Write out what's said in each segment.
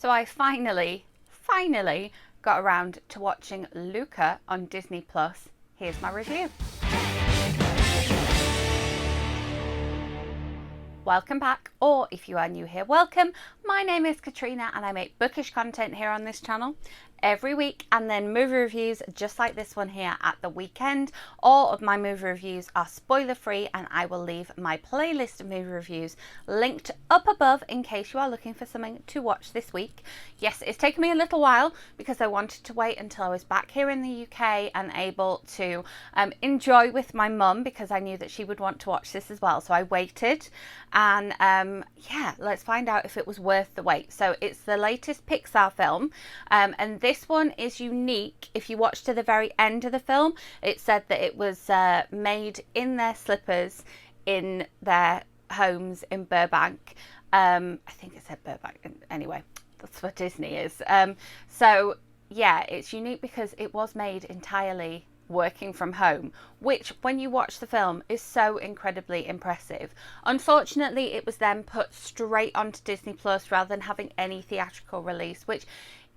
So I finally got around to watching Luca on Disney Plus. Here's my review. Welcome back, or if you are new here, welcome. My name is Katrina and I make bookish content here on this channel every week, and then movie reviews just like this one here at the weekend. All of my movie reviews are spoiler free, and I will leave my playlist of movie reviews linked up above in case you are looking for something to watch this week. Yes, it's taken me a little while because I wanted to wait until I was back here in the UK and able to enjoy with my mum, because I knew that she would want to watch this as well. So I waited, and yeah, let's find out if it was worth the wait. So it's the latest Pixar film, and this one is unique. If you watch to the very end of the film, it said that it was made in their slippers in their homes in Burbank. I think it said Burbank. Anyway, that's what Disney is. So yeah, it's unique because it was made entirely working from home, which when you watch the film is so incredibly impressive. Unfortunately, it was then put straight onto Disney Plus rather than having any theatrical release, which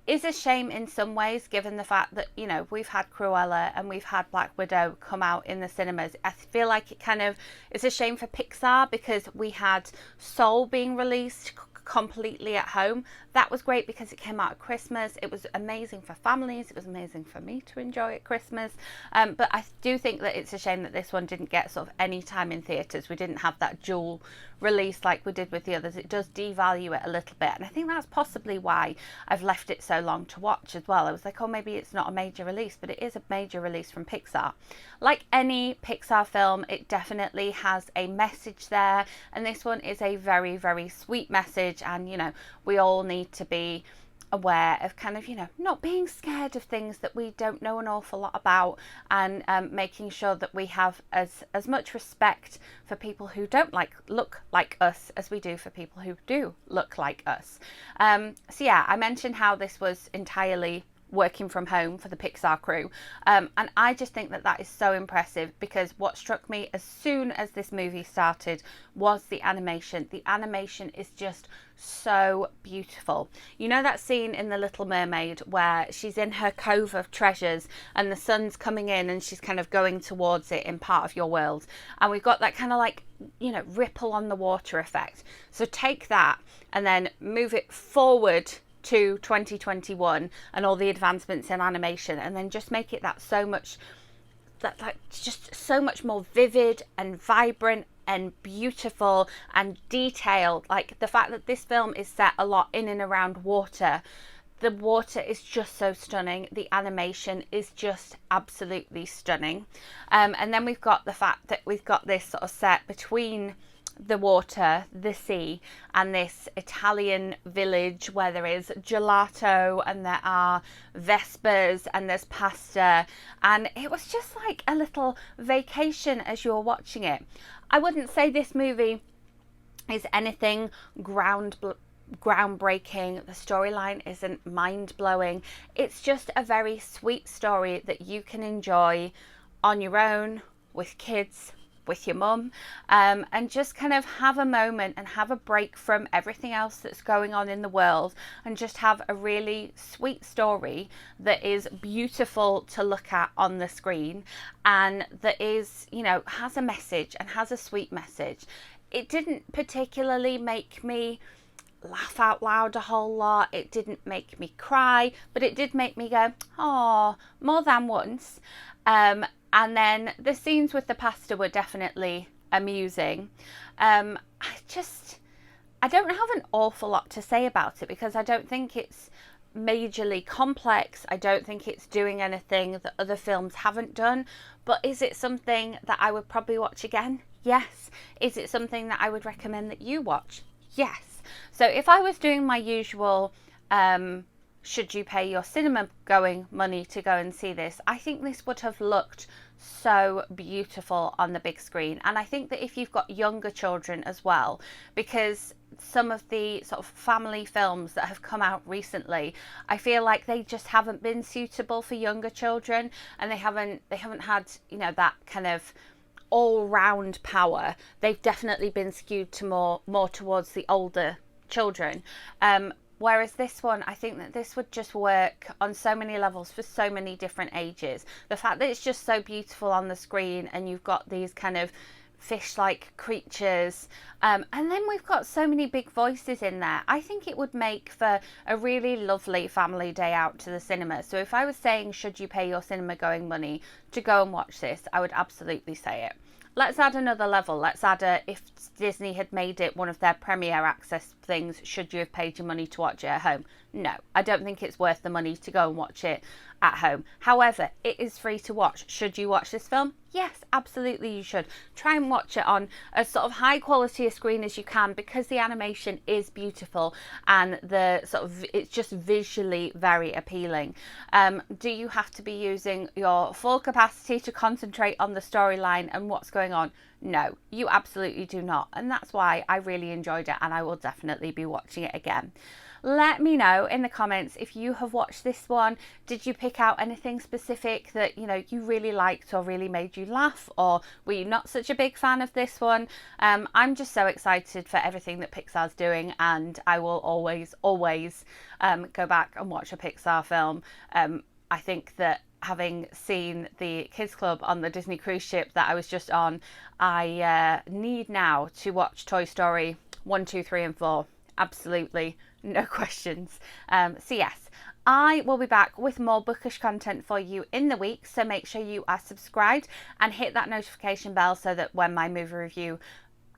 is a shame in some ways, given the fact that, you know, we've had Cruella and we've had Black Widow come out in the cinemas. I feel like it kind of is a shame for Pixar, because we had Soul being released completely at home. That was great because it came out at Christmas. It was amazing for families. It was amazing for me to enjoy at Christmas. But I do think that it's a shame that this one didn't get sort of any time in theatres. We didn't have that dual release like we did with the others. It does devalue it a little bit, and I think that's possibly why I've left it so long to watch as well. I was like, oh, maybe it's not a major release, but it is a major release from Pixar. Like any Pixar film, it definitely has a message there, and this one is a very, very sweet message. And, you know, we all need to be aware of kind of, you know, not being scared of things that we don't know an awful lot about, and making sure that we have as much respect for people who don't look like us as we do for people who do look like us. So yeah, I mentioned how this was entirely working from home for the Pixar crew, and I just think that that is so impressive, because what struck me as soon as this movie started was the animation. The animation is just so beautiful. You know that scene in The Little Mermaid where she's in her cove of treasures and the sun's coming in and she's kind of going towards it in Part of Your World, and we've got that kind of like, you know, ripple on the water effect. So take that and then move it forward to 2021 and all the advancements in animation, and then just make it just so much more vivid and vibrant and beautiful and detailed. Like the fact that this film is set a lot in and around water. The water is just so stunning. The animation is just absolutely stunning. And then we've got the fact that we've got this sort of set between the water, the sea, and this Italian village where there is gelato and there are vespers and there's pasta, and it was just like a little vacation as you're watching it. I wouldn't say this movie is anything groundbreaking. The storyline isn't mind-blowing. It's just a very sweet story that you can enjoy on your own, with kids, with your mum, and just kind of have a moment and have a break from everything else that's going on in the world, and just have a really sweet story that is beautiful to look at on the screen, and that is, you know, has a message and has a sweet message. It didn't particularly make me laugh out loud a whole lot. It didn't make me cry, but it did make me go, oh, more than once. And then the scenes with the pasta were definitely amusing. I don't have an awful lot to say about it, because I don't think it's majorly complex. I don't think it's doing anything that other films haven't done. But is it something that I would probably watch again? Yes. Is it something that I would recommend that you watch? Yes. So if I was doing my usual should you pay your cinema going money to go and see this, I think this would have looked so beautiful on the big screen. And I think that if you've got younger children as well, because some of the sort of family films that have come out recently, I feel like they just haven't been suitable for younger children, and they haven't had, you know, that kind of all-round power. They've definitely been skewed to more towards the older children. Whereas this one, I think that this would just work on so many levels for so many different ages. The fact that it's just so beautiful on the screen, and you've got these kind of fish-like creatures, and then we've got so many big voices in there. I think it would make for a really lovely family day out to the cinema. So if I was saying, should you pay your cinema going money to go and watch this, I would absolutely say it. Let's add another level. Let's add if Disney had made it one of their premiere access things, should you have paid your money to watch it at home? No, I don't think it's worth the money to go and watch it at home. However, it is free to watch. Should you watch this film? Yes, absolutely you should. Try and watch it on a sort of high quality a screen as you can, because the animation is beautiful and the sort of, it's just visually very appealing. Do you have to be using your full capacity to concentrate on the storyline and what's going on? No, you absolutely do not. And that's why I really enjoyed it, and I will definitely be watching it again. Let me know in the comments if you have watched this one. Did you pick out anything specific that you really liked or really made you laugh, or were you not such a big fan of this one? I'm just so excited for everything that Pixar's doing, and I will always go back and watch a Pixar film. I think that having seen the Kids Club on the Disney cruise ship that I was just on, I need now to watch Toy Story 1, 2, 3 and 4. Absolutely, no questions. So yes, I will be back with more bookish content for you in the week, so make sure you are subscribed and hit that notification bell so that when my movie review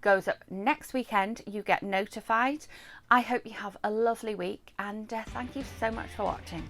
goes up next weekend, you get notified. I hope you have a lovely week, and thank you so much for watching.